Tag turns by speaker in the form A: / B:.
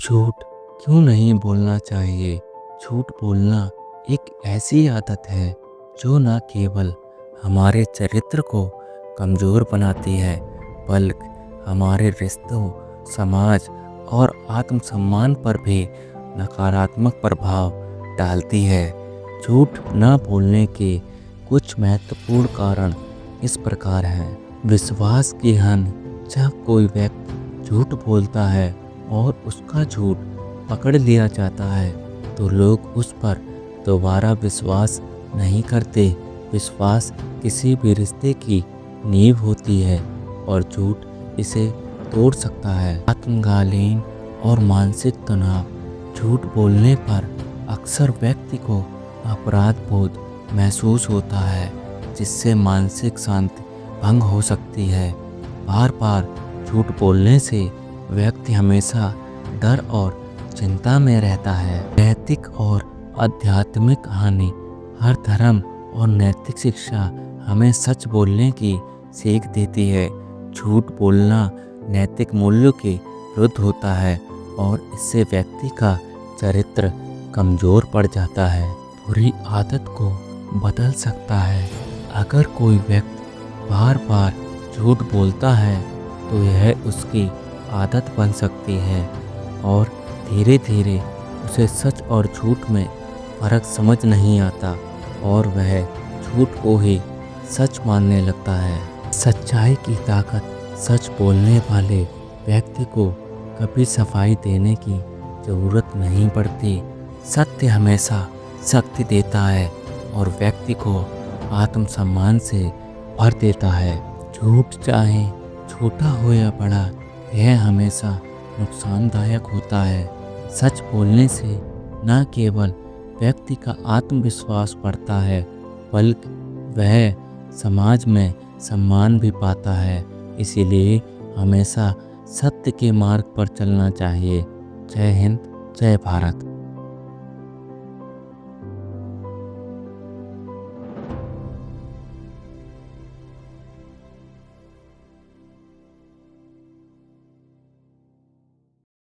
A: झूठ क्यों नहीं बोलना चाहिए? झूठ बोलना एक ऐसी आदत है जो न केवल हमारे चरित्र को कमज़ोर बनाती है, बल्कि हमारे रिश्तों, समाज और आत्मसम्मान पर भी नकारात्मक प्रभाव डालती है। झूठ न बोलने के कुछ महत्वपूर्ण कारण इस प्रकार हैं। विश्वास की हानि। जब कोई व्यक्ति झूठ बोलता है और उसका झूठ पकड़ लिया जाता है तो लोग उस पर दोबारा विश्वास नहीं करते। विश्वास किसी भी रिश्ते की नींव होती है और झूठ इसे तोड़ सकता है। आत्मग्लानि और मानसिक तनाव। झूठ बोलने पर अक्सर व्यक्ति को अपराध बोध महसूस होता है, जिससे मानसिक शांति भंग हो सकती है। बार बार झूठ बोलने से व्यक्ति हमेशा डर और चिंता में रहता है। नैतिक और आध्यात्मिक हानि। हर धर्म और नैतिक शिक्षा हमें सच बोलने की सीख देती है। झूठ बोलना नैतिक मूल्यों के विरुद्ध होता है और इससे व्यक्ति का चरित्र कमज़ोर पड़ जाता है। बुरी आदत को बदल सकता है। अगर कोई व्यक्ति बार बार झूठ बोलता है तो यह उसकी आदत बन सकती है और धीरे धीरे उसे सच और झूठ में फ़र्क समझ नहीं आता और वह झूठ को ही सच मानने लगता है। सच्चाई की ताकत। सच बोलने वाले व्यक्ति को कभी सफाई देने की ज़रूरत नहीं पड़ती। सत्य हमेशा शक्ति देता है और व्यक्ति को आत्मसम्मान से भर देता है। झूठ चाहे छोटा हो या बड़ा, यह हमेशा नुकसानदायक होता है। सच बोलने से न केवल व्यक्ति का आत्मविश्वास बढ़ता है, बल्कि वह समाज में सम्मान भी पाता है। इसीलिए हमेशा सत्य के मार्ग पर चलना चाहिए। जय हिंद, जय भारत।